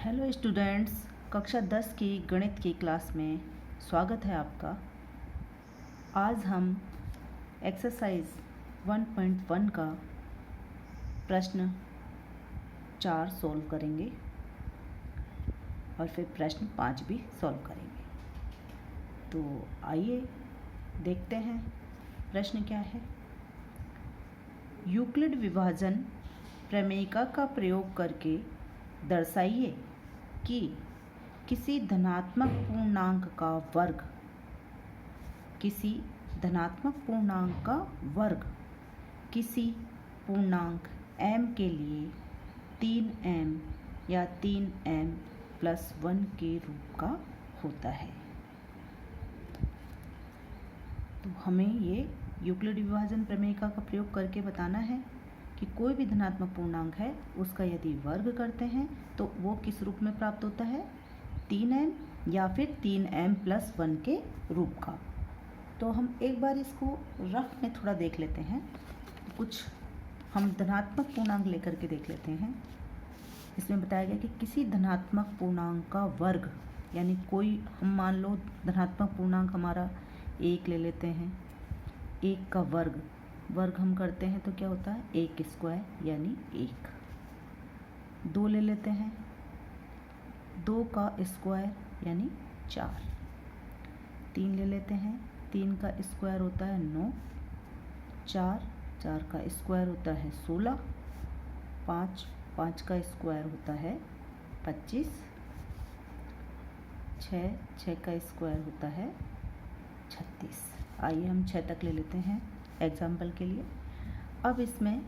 Hello students, कक्षा 10 की गणित की क्लास में स्वागत है आपका। आज हम एक्सरसाइज 1.1 का प्रश्न 4 सॉल्व करेंगे और फिर प्रश्न 5 भी सॉल्व करेंगे। तो आइए देखते हैं प्रश्न क्या है। यूक्लिड विभाजन प्रमेयिका का प्रयोग करके दर्शाइए कि किसी धनात्मक पूर्णांक का वर्ग किसी किसी पूर्णांक m के लिए 3m या 3m प्लस 1 के रूप का होता है। तो हमें ये यूक्लिड विभाजन प्रमेयिका का प्रयोग करके बताना है कि कोई भी धनात्मक पूर्णांक है उसका यदि वर्ग करते हैं तो वो किस रूप में प्राप्त होता है, 3m या फिर 3m प्लस 1 के रूप का। तो हम एक बार इसको रफ में थोड़ा देख लेते हैं। कुछ हम धनात्मक पूर्णांक लेकर के देख लेते हैं। इसमें बताया गया कि किसी धनात्मक पूर्णांक का वर्ग, यानी कोई हम मान लो धनात्मक पूर्णांक हमारा 1 ले लेते हैं। 1 का वर्ग हम करते हैं तो क्या होता है, 1 स्क्वायर यानी 1। 2 ले लेते हैं, 2 का स्क्वायर यानी 4। 3 ले लेते हैं, 3 का स्क्वायर होता है 9। 4 का स्क्वायर होता है 16। 5 का स्क्वायर होता है 25। 6 का स्क्वायर होता है 36। आइए हम 6 तक ले लेते हैं एग्जाम्पल के लिए। अब इसमें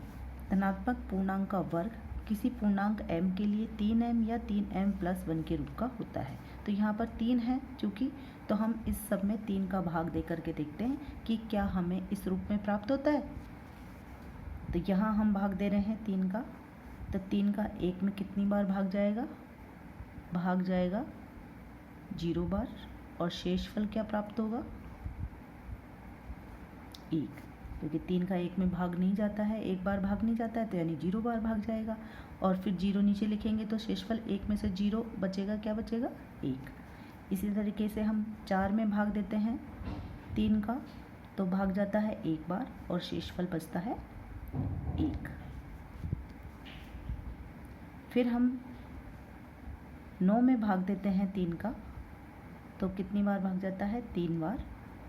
धनात्मक पूर्णांक का वर्ग किसी पूर्णांक m के लिए 3m या 3m प्लस 1 के रूप का होता है। तो यहाँ पर 3 है चूँकि, तो हम इस सब में 3 का भाग दे करके देखते हैं कि क्या हमें इस रूप में प्राप्त होता है। तो यहाँ हम भाग दे रहे हैं 3 का, तो 3 का 1 में कितनी बार भाग जाएगा, 0 बार, और शेषफल क्या प्राप्त होगा, 1। क्योंकि 3 का 1 में भाग नहीं जाता है, 1 बार भाग नहीं जाता है, तो यानी 0 बार भाग जाएगा। और फिर 0 नीचे लिखेंगे तो शेषफल 1 में से 0 बचेगा, क्या बचेगा, 1। इसी तरीके से हम 4 में भाग देते हैं 3 का, तो भाग जाता है 1 बार और शेषफल बचता है 1। फिर हम 9 में भाग देते हैं 3 का, तो कितनी बार भाग जाता है, 3 बार,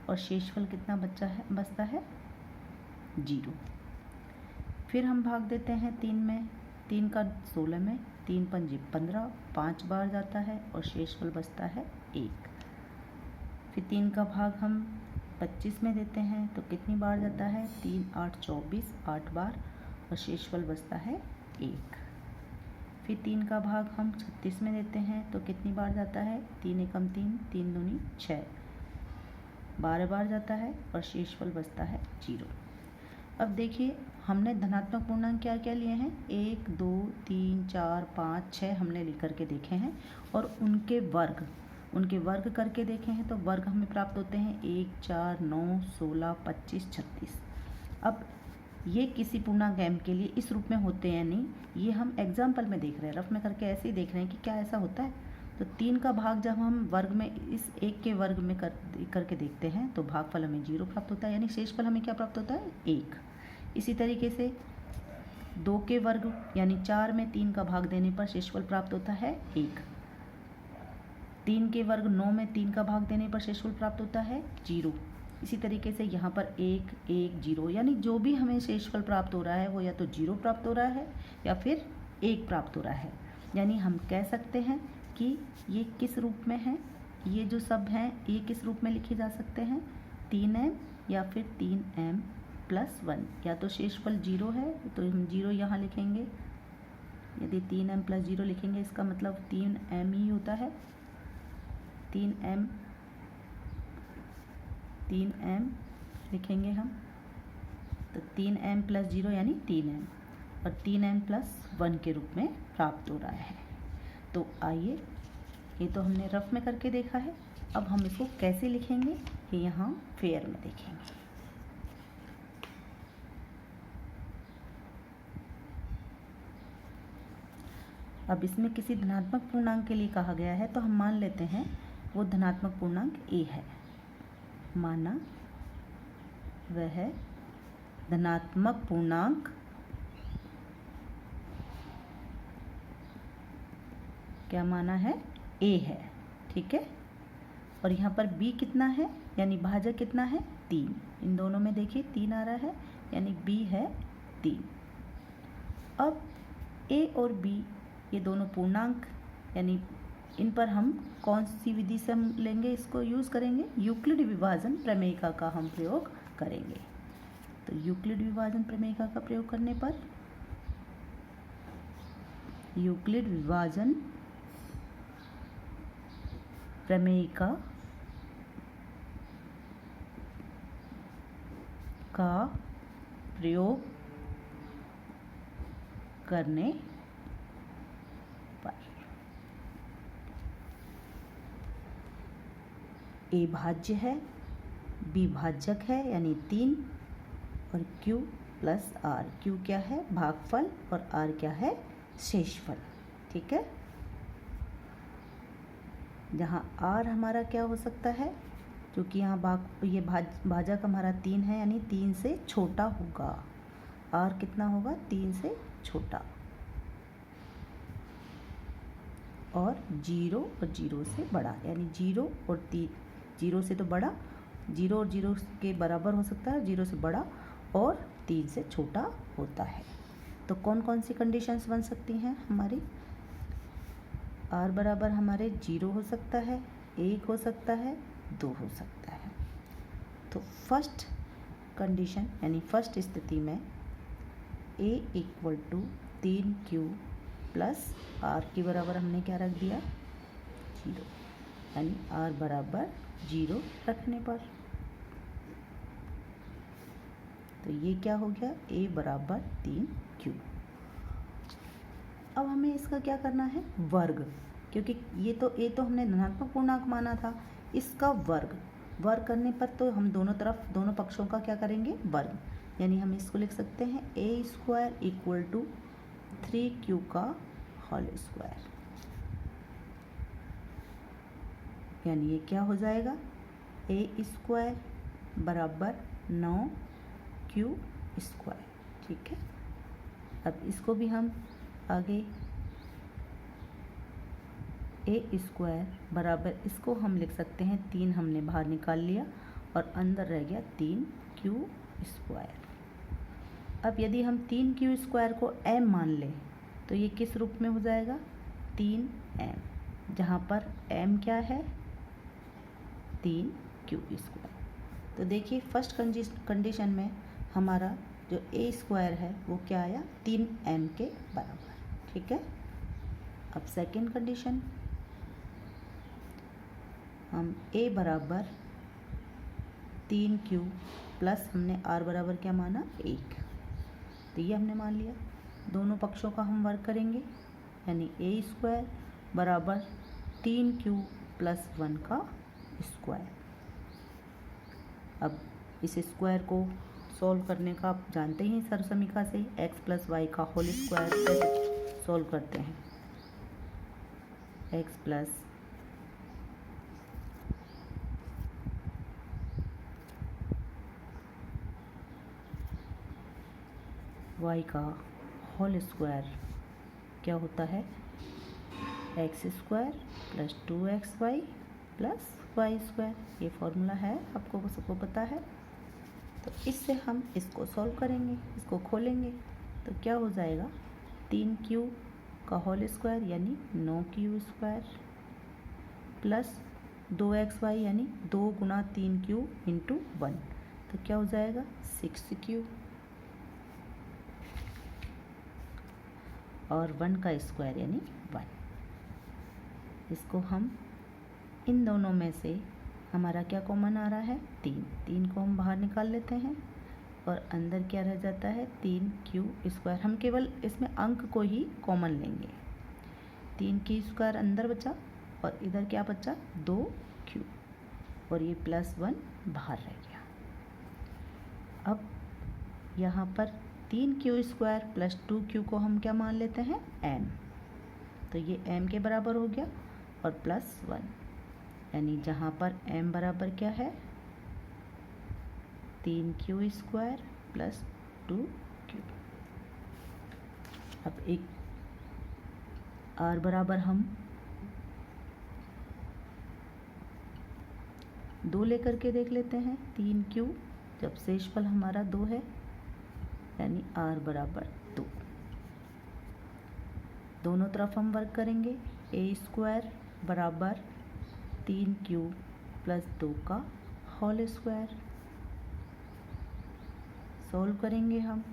और शेषफल कितना बचता है 0। फिर हम भाग देते हैं 3 का 16 में, 3 पंजे 15, 5 बार जाता है और शेषफल बचता है 1। फिर 3 का भाग हम 25 में देते हैं, तो कितनी बार जाता है, 3 8 24, 8 बार, और शेषफल बचता है 1। फिर 3 का भाग हम 36 में देते हैं, तो कितनी बार जाता है, 3 एकम 3, 3 दूनी 6, 12 बार जाता है और शेषफल बचता है 0। अब देखिए हमने धनात्मक पूर्णांक क्या क्या लिए हैं, 1 2 3 4 5 6 हमने लिख करके देखे हैं, और उनके वर्ग करके देखे हैं। तो वर्ग हमें प्राप्त होते हैं 1 4 9 16 25 36। अब ये किसी पूर्णांक m के लिए इस रूप में होते हैं नहीं, ये हम एग्जाम्पल में देख रहे हैं, रफ में करके ऐसे ही देख रहे हैं कि क्या ऐसा होता है। तो 3 का भाग जब हम वर्ग में इस 1 के वर्ग में करके देखते हैं तो भागफल हमें 0 प्राप्त होता है, यानी शेषफल हमें क्या प्राप्त होता है, 1। इसी तरीके से 2 के वर्ग यानी 4 में 3 का भाग देने पर शेषफल प्राप्त होता है 1। 3 के वर्ग 9 में 3 का भाग देने पर शेषफल प्राप्त होता है 0। इसी तरीके से यहाँ पर 1 1 0, यानी जो भी हमें शेषफल प्राप्त हो रहा है वो या तो 0 प्राप्त हो रहा है या फिर 1 प्राप्त हो रहा है। यानी हम कह सकते हैं कि ये किस रूप में है, ये जो सब हैं ये किस रूप में लिखे जा सकते हैं, 3m या फिर 3m प्लस 1। या तो शेषफल 0 है तो हम 0 यहाँ लिखेंगे, यदि 3m प्लस 0 लिखेंगे इसका मतलब 3m ही होता है। 3m लिखेंगे हम, तो 3m प्लस 0 यानी 3m, और 3m प्लस 1 के रूप में प्राप्त हो रहा है। तो आइए, ये तो हमने रफ में करके देखा है, अब हम इसको कैसे लिखेंगे ये यहाँ फेयर में देखेंगे। अब इसमें किसी धनात्मक पूर्णांक के लिए कहा गया है तो हम मान लेते हैं वो धनात्मक पूर्णांक a है। माना वह धनात्मक पूर्णांक क्या माना है a है, ठीक है। और यहाँ पर b कितना है यानी भाजक कितना है 3, इन दोनों में देखिए 3 आ रहा है यानी b है 3। अब a और b ये दोनों पूर्णांक यानी इन पर हम कौन सी विधि से हम लेंगे, इसको यूज़ करेंगे, यूक्लिड विभाजन प्रमेयिका का हम प्रयोग करेंगे। तो यूक्लिड विभाजन प्रमेयिका का प्रयोग करने पर यूक्लिड विभाजन प्रमेयिका का प्रयोग करने पर a भाज्य है, b भाजक है यानी 3 और q प्लस r। q क्या है भागफल और r क्या है शेषफल, ठीक है। जहाँ r हमारा क्या हो सकता है, क्योंकि यहाँ ये भाजक हमारा 3 है यानी 3 से छोटा होगा। r कितना होगा 3 से छोटा, और 0 और 0 से बड़ा यानी 0 और 3, 0 से तो बड़ा, 0 और 0 के बराबर हो सकता है, 0 से बड़ा और 3 से छोटा होता है। तो कौन कौन सी कंडीशंस बन सकती हैं हमारी, r बराबर हमारे 0 हो सकता है, 1 हो सकता है, 2 हो सकता है। तो फर्स्ट कंडीशन यानी फर्स्ट स्थिति में a equal to 3q plus r के बराबर हमने क्या रख दिया 0, यानी r बराबर 0 रखने पर तो ये क्या हो गया a बराबर 3q। अब हमें इसका क्या करना है वर्ग, क्योंकि ये तो a तो हमने धनात्मक पूर्णांक माना था, इसका वर्ग करने पर तो हम दोनों पक्षों का क्या करेंगे वर्ग, यानी हम इसको लिख सकते हैं a square equal to 3q का होल स्क्वायर, यानी ये क्या हो जाएगा a स्क्वायर बराबर 9q स्क्वायर, ठीक है। अब इसको भी हम आगे a स्क्वायर बराबर इसको हम लिख सकते हैं 3 हमने बाहर निकाल लिया और अंदर रह गया 3q स्क्वायर। अब यदि हम 3q स्क्वायर को m मान लें तो ये किस रूप में हो जाएगा 3m, जहाँ पर m क्या है 3q स्क्वायर। तो देखिए फर्स्ट कंडीशन में हमारा जो a स्क्वायर है वो क्या आया 3m के बराबर, ठीक है। अब सेकेंड कंडीशन हम a बराबर 3q प्लस हमने r बराबर क्या माना 1, तो ये हमने मान लिया। दोनों पक्षों का हम वर्ग करेंगे यानी a स्क्वायर बराबर 3q प्लस 1 का स्क्वायर। अब इस स्क्वायर को सॉल्व करने का आप जानते ही सर समीकरण से x प्लस वाई का होल स्क्वायर कैसे सॉल्व करते हैं, x प्लस y का होल स्क्वायर क्या होता है x square plus 2xy plus y square, ये फॉर्मूला है आपको सबको पता है। तो इससे हम इसको सॉल्व करेंगे, इसको खोलेंगे तो क्या हो जाएगा 3q का होल स्क्वायर यानी 9q स्क्वायर प्लस 2xy यानी 2 गुना 3q इंटू 1, तो क्या हो जाएगा 6q और 1 का स्क्वायर यानी 1। इसको हम इन दोनों में से हमारा क्या कॉमन आ रहा है 3 को हम बाहर निकाल लेते हैं और अंदर क्या रह जाता है 3q स्क्वायर। हम केवल इसमें अंक को ही कॉमन लेंगे, 3q स्क्वायर अंदर बचा और इधर क्या बचा 2q और ये प्लस 1 बाहर रह गया। अब यहाँ पर 3q स्क्वायर प्लस 2q को हम क्या मान लेते हैं m, तो ये m के बराबर हो गया और +1, यानी जहाँ पर m बराबर क्या है 3q² + 2q। अब एक r बराबर हम 2 लेकर के देख लेते हैं। 3q जब शेषफल हमारा 2 है यानी r बराबर 2। दोनों तरफ हम वर्क करेंगे। a² बराबर 3q + 2 का होल स्क्वायर। सॉल्व करेंगे हम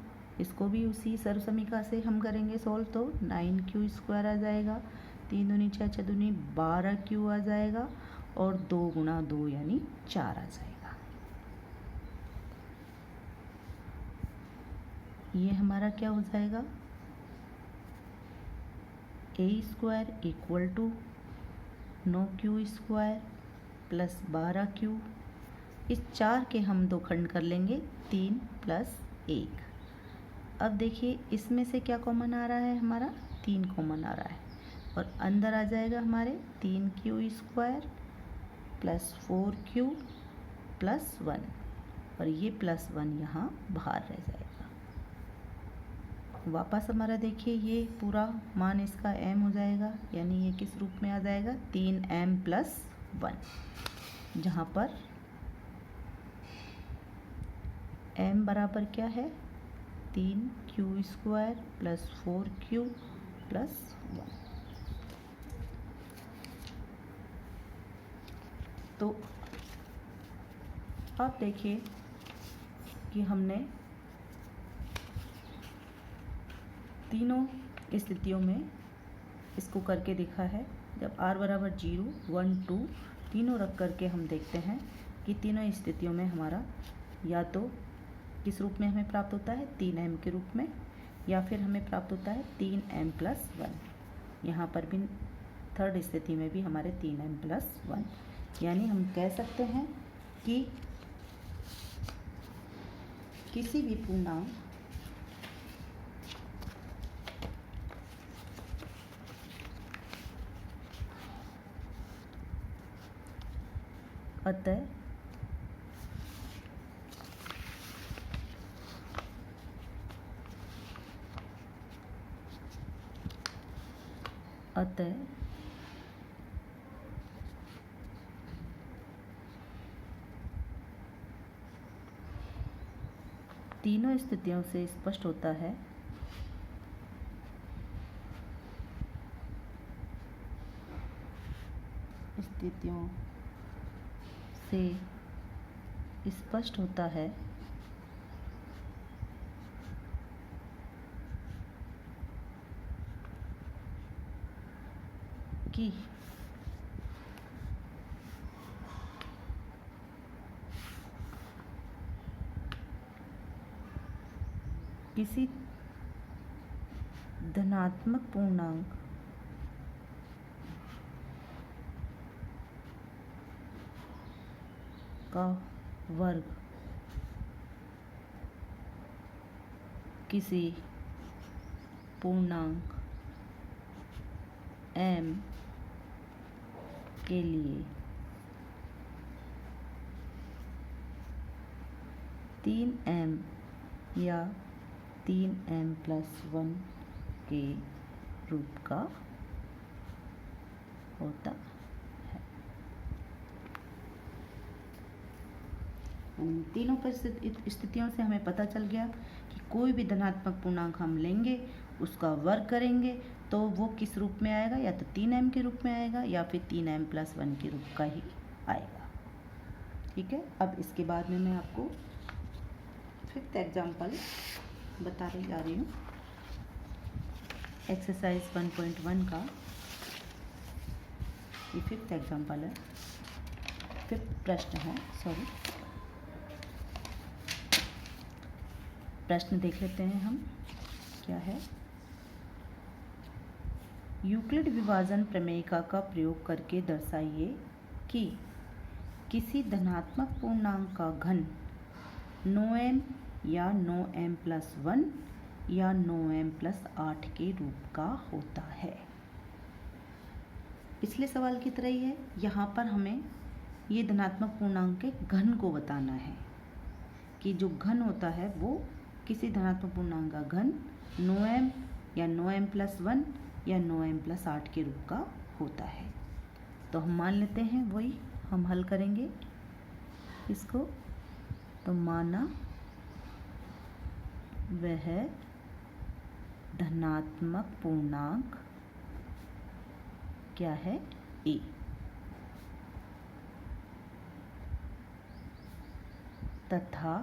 इसको भी उसी सर्वसमीकरण से हम करेंगे सॉल्व। तो 9q² आ जाएगा, 3 दूनी 6, 6 दूनी 12q आ जाएगा और 2 × 2 यानी 4 आ जाएगा। ये हमारा क्या हो जाएगा a² = 9q² + 12q। इस 4 के हम 2 खंड कर लेंगे, 3 + 1। अब देखिए इसमें से क्या कॉमन आ रहा है हमारा 3 कॉमन आ रहा है और अंदर आ जाएगा हमारे 3q² + 4q + 1 और ये +1 यहाँ बाहर रह जाएगा। वापस हमारा देखिए ये पूरा मान इसका m हो जाएगा, यानी ये किस रूप में आ जाएगा 3m + 1, जहाँ पर m बराबर क्या है 3q² + 4q + 1। तो अब देखिए कि हमने तीनों स्थितियों में इसको करके देखा है। जब r बराबर 0, 1, 2 तीनों रख करके हम देखते हैं कि तीनों स्थितियों में हमारा या तो किस रूप में हमें प्राप्त होता है 3m के रूप में, या फिर हमें प्राप्त होता है 3m + 1। यहाँ पर भी थर्ड स्थिति में भी हमारे 3m + 1, यानी हम कह सकते हैं कि किसी भी पूर्णांक अतः तीनों स्थितियों से स्पष्ट होता है कि किसी धनात्मक पूर्णांक का वर्ग किसी पूर्णांक m के लिए 3m या 3m + 1 के रूप का होता है। तीनों स्थितियों से हमें पता चल गया कि कोई भी धनात्मक पूर्णांक हम लेंगे उसका वर्ग करेंगे तो वो किस रूप में आएगा, या तो 3m के रूप में आएगा या फिर 3m + 1 के रूप का ही आएगा। ठीक है, अब इसके बाद में मैं आपको 5th एग्जाम्पल बता जा रही हूँ। एक्सरसाइज 1.1 का ये 5th एग्जाम्पल है, 5th प्रश्न है, सॉरी। प्रश्न देख लेते हैं हम क्या है। यूक्लिड विभाजन प्रमेयिका का प्रयोग करके दर्शाइए कि किसी धनात्मक पूर्णांक का घन 9m या 9m + 1 या 9m + 8 के रूप का होता है। पिछले सवाल की तरह ही है। यहाँ पर हमें ये धनात्मक पूर्णांक के घन को बताना है कि जो घन होता है वो किसी धनात्मक पूर्णांक का घन 9m या 9m+1 या 9m+8 के रूप का होता है। तो हम मान लेते हैं, वही हम हल करेंगे इसको। तो माना वह धनात्मक पूर्णांक क्या है, a, तथा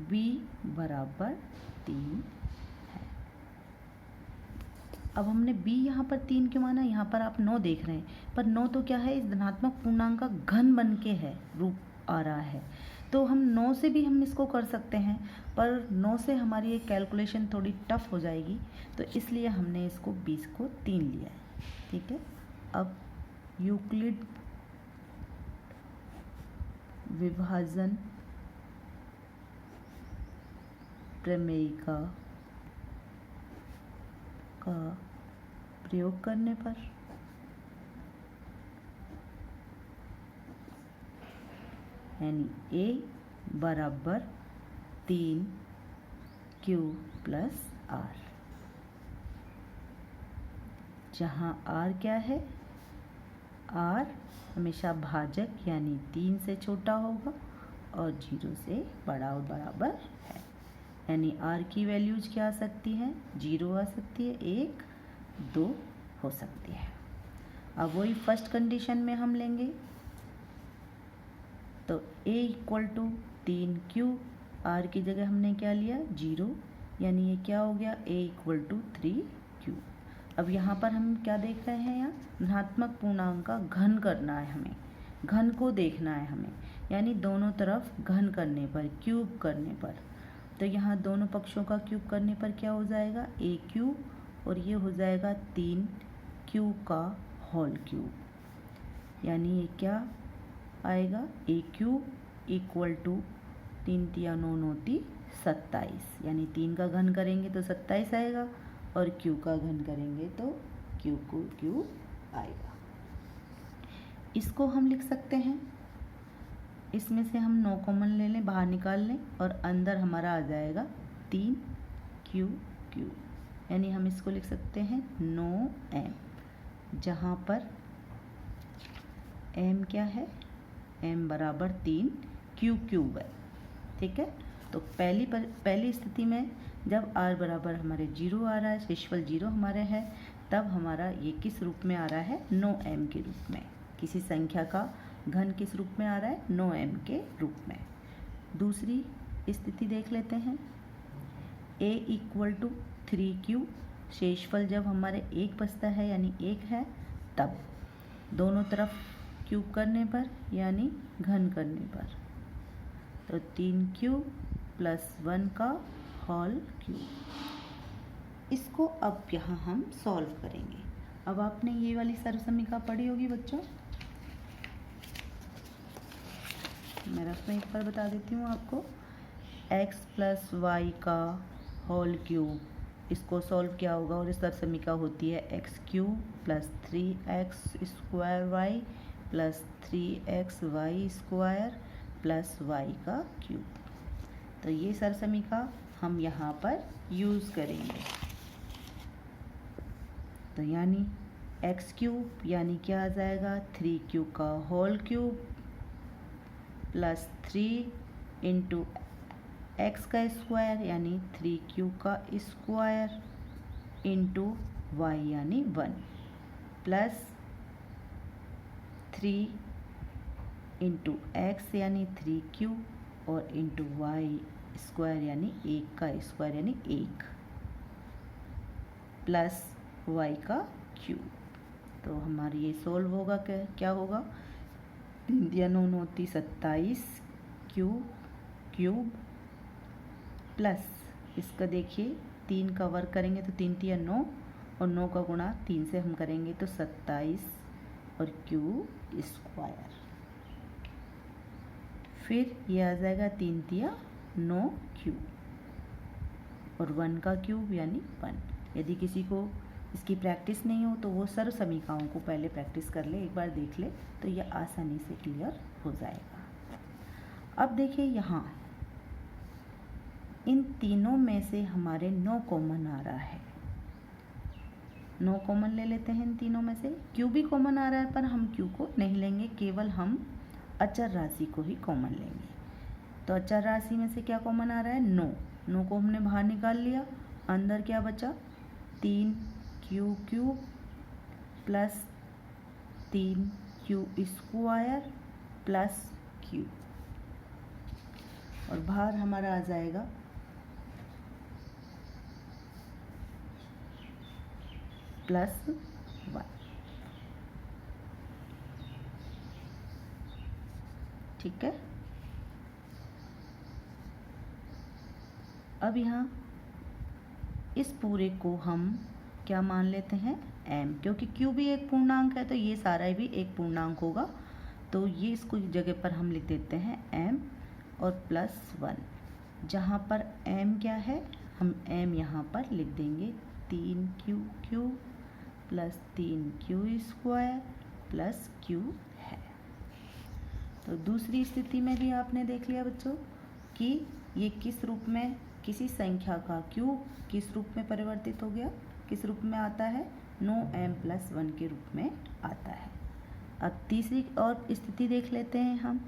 b बराबर 3 है। अब हमने b यहाँ पर 3 क्यों माना? यहाँ पर आप 9 देख रहे हैं, पर 9 तो क्या है, इस धनात्मक पूर्णांक का घन बन के है, रूप आ रहा है। तो हम 9 से भी हम इसको कर सकते हैं, पर 9 से हमारी ये कैलकुलेशन थोड़ी टफ हो जाएगी, तो इसलिए हमने इसको 20 को 3 लिया है। ठीक है। अब यूक्लिड विभाजन प्रमेय का प्रयोग करने पर यानी a बराबर 3q + r, जहाँ r क्या है, r हमेशा भाजक यानी 3 से छोटा होगा और 0 से बड़ा और बराबर है। यानी r की वैल्यूज क्या आ सकती हैं, 0 आ सकती है, 1, 2 हो सकती है। अब वही फर्स्ट कंडीशन में हम लेंगे, तो a = 3q, r की जगह हमने क्या लिया, 0, यानी ये क्या हो गया, a = 3q। अब यहाँ पर हम क्या देख रहे हैं, यहाँ धनात्मक पूर्णांक का घन करना है, हमें घन को देखना है हमें, यानी दोनों तरफ घन करने पर, क्यूब करने पर। तो यहाँ दोनों पक्षों का क्यूब करने पर क्या हो जाएगा, a³ और ये हो जाएगा 3q का होल क्यूब, यानी ये क्या आएगा, a³ = 3 × 9 = 27, यानी 3 का घन करेंगे तो 27 आएगा और q का घन करेंगे तो q आएगा। इसको हम लिख सकते हैं, इसमें से हम 9 कॉमन ले लें, बाहर निकाल लें और अंदर हमारा आ जाएगा 3q, यानी हम इसको लिख सकते हैं 9m, जहाँ पर m क्या है, m बराबर 3q³ है। ठीक है। तो पहली स्थिति में जब r बराबर हमारे 0 आ रहा है, शेषफल 0 हमारे है, तब हमारा ये किस रूप में आ रहा है, 9m के रूप में। किसी संख्या का घन किस रूप में आ रहा है, 9m के रूप में। दूसरी स्थिति देख लेते हैं, a = 3q, शेषफल जब हमारे 1 बचता है यानी 1 है, तब दोनों तरफ क्यूब करने पर यानी घन करने पर, तो 3q + 1 का होल क्यूब। इसको अब यहाँ हम सॉल्व करेंगे। अब आपने ये वाली सर्वसमीकरण पढ़ी होगी बच्चों, मैं रफ में एक बार बता देती हूँ आपको। x + y का होल क्यूब, इसको सॉल्व किया होगा और इस सर्वसमीकरण होती है x³ + 3x² y + 3xy² + y का क्यूब। तो ये सर्वसमीकरण हम यहाँ पर यूज़ करेंगे। तो यानी x³ यानी क्या आ जाएगा, 3q का होल क्यूब + 3 × x का स्क्वायर यानी 3q का स्क्वायर × y यानी 1 + 3 × x यानी 3q और × y² यानी 1 का स्क्वायर यानी 1 + y का क्यूब। तो हमारी ये सोल्व होगा, क्या होगा, 3 × 9 = 27 क्यूब प्लस इसका देखिए 3 का वर्ग करेंगे तो 3 × 9 और 9 का गुणा 3 से हम करेंगे तो 27 और q²। फिर ये आ जाएगा 3 × 9 क्यूब और 1 का क्यूब यानी 1। यदि किसी को इसकी प्रैक्टिस नहीं हो तो वो सर्व समीकरणों को पहले प्रैक्टिस कर ले, एक बार देख ले तो ये आसानी से क्लियर हो जाएगा। अब देखिए यहाँ इन तीनों में से हमारे 9 कॉमन आ रहा है, 9 कॉमन ले लेते हैं इन तीनों में से। क्यू भी कॉमन आ रहा है पर हम क्यू को नहीं लेंगे, केवल हम अचर राशि को ही कॉमन लेंगे। तो अचर राशि में से क्या कॉमन आ रहा है? 9। 9 को हमने बाहर निकाल लिया, अंदर क्या बचा? 3 Q cube plus 3 Q square plus Q, और बाहर हमारा आ जाएगा +1। ठीक है। अब यहाँ इस पूरे को हम क्या मान लेते हैं? m, क्योंकि q भी एक पूर्णांक है तो ये सारा भी एक पूर्णांक होगा, तो ये इसको जगह पर हम लिख देते हैं m और +1। जहाँ पर m क्या है, हम m यहाँ पर लिख देंगे 3q cube plus 3q square plus q है। तो दूसरी स्थिति में भी आपने देख लिया बच्चों कि ये किस रूप में, किसी संख्या का क्यूब किस रूप में परिवर्तित हो गया, किस रूप में आता है? 9m+1 के रूप में आता है। अब तीसरी और स्थिति देख लेते हैं हम।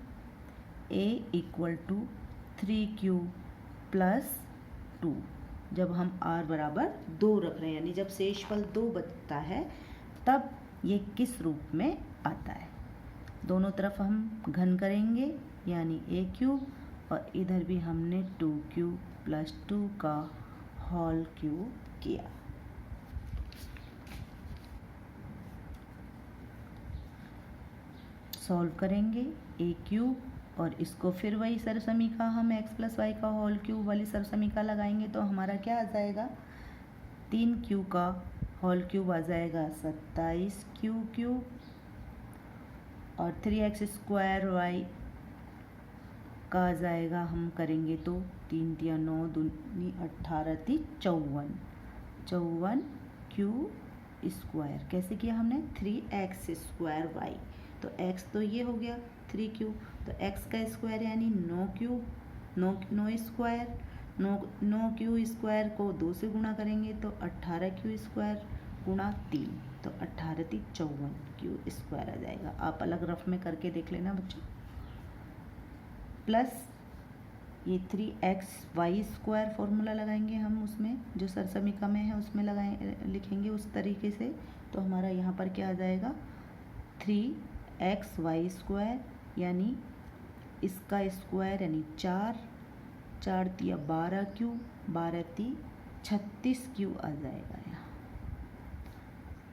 a = 3q + 2, जब हम r बराबर 2 रख रहे हैं, यानी जब शेषफल 2 बचता है तब ये किस रूप में आता है? दोनों तरफ हम घन करेंगे, यानी a³ और इधर भी हमने 2q + 2 का होल क्यूब किया। सॉल्व करेंगे a³ और इसको फिर वही सर्व समीकरण हम x + y का होल क्यूब वाली सर्व समीकरण लगाएंगे तो हमारा क्या आ जाएगा? 3q का होल क्यूब आ जाएगा 27q क्यूब, और 3x² y का आ जाएगा, हम करेंगे तो 3 × 9 = 18 × 54, 54q स्क्वायर। कैसे किया हमने? 3x² y, तो x तो ये हो गया 3q, तो x का स्क्वायर यानी 9q, 9 स्क्वायर, 9q स्क्वायर को 2 से गुणा करेंगे तो 18q स्क्वायर गुणा 3, तो 18 × 54q स्क्वायर आ जाएगा। आप अलग रफ में करके देख लेना बच्चों। प्लस ये 3xy² फॉर्मूला लगाएंगे हम, उसमें जो सरसमीका में है उसमें लिखेंगे उस तरीके से, तो हमारा यहाँ पर क्या आ जाएगा? 3xy² यानी इसका स्क्वायर यानी 4, 4 × 12q, 12 × 36q आ जाएगा यहाँ।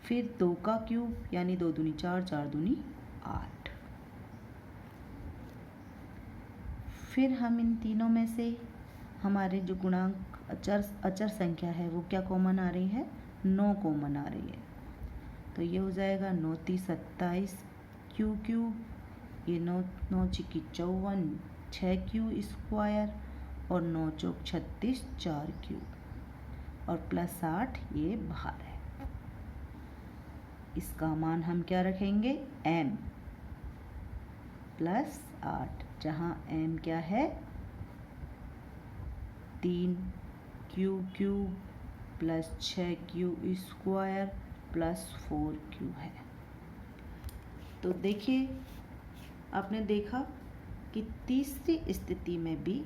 फिर 2 का क्यूब यानी 2 दूनी 4, 4 दूनी 8। फिर हम इन तीनों में से हमारे जो गुणांक अचर संख्या है वो क्या कॉमन आ रही है? 9 कॉमन आ रही है, तो ये हो जाएगा 9 × 3 = 27 q क्यूब, ये 9 × 4 = 54, 6q स्क्वायर, और 9 × 4 = 36, 4q, और +8 ये बाहर है। इसका मान हम क्या रखेंगे? m + 8, जहाँ m क्या है? 3q cube plus 6q square plus 4q है। तो देखिए, आपने देखा कि तीसरी स्थिति में भी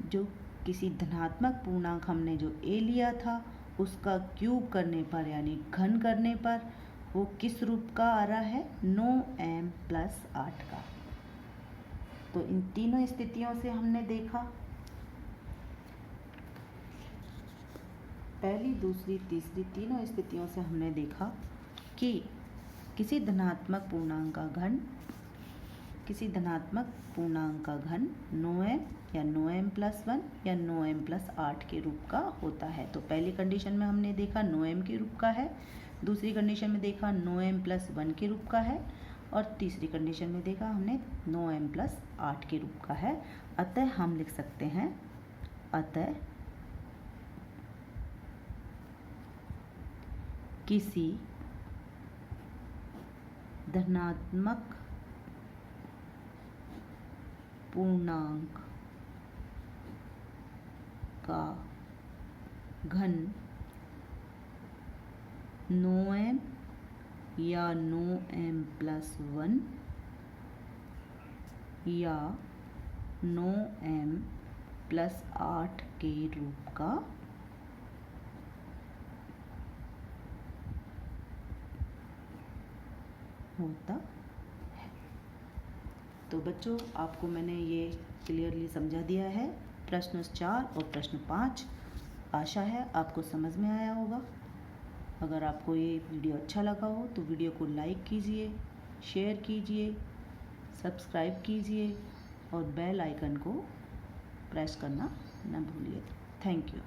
जो किसी धनात्मक पूर्णांक हमने जो a लिया था उसका क्यूब करने पर यानी घन करने पर वो किस रूप का आ रहा है? 9m + 8 का। तो इन तीनों स्थितियों से हमने देखा, पहली, दूसरी, तीसरी तीनों स्थितियों से हमने देखा कि किसी धनात्मक पूर्णांक का घन 9m या 9m+1 या 9m+8 के रूप का होता है। तो पहली कंडीशन में हमने देखा 9m के रूप का है, दूसरी कंडीशन में देखा 9m+1 के रूप का है, और तीसरी कंडीशन में देखा हमने 9m+8 के रूप का है। अतः हम लिख सकते हैं, अतः किसी धनात्मक पूर्णांक का घन 9m या 9m+1 या 9m+8 के रूप का होता है। तो बच्चों, आपको मैंने ये क्लियरली समझा दिया है प्रश्न 4 और प्रश्न 5। आशा है आपको समझ में आया होगा। अगर आपको ये वीडियो अच्छा लगा हो तो वीडियो को लाइक कीजिए, शेयर कीजिए, सब्सक्राइब कीजिए और बेल आइकन को प्रेस करना न भूलिए। Thank you.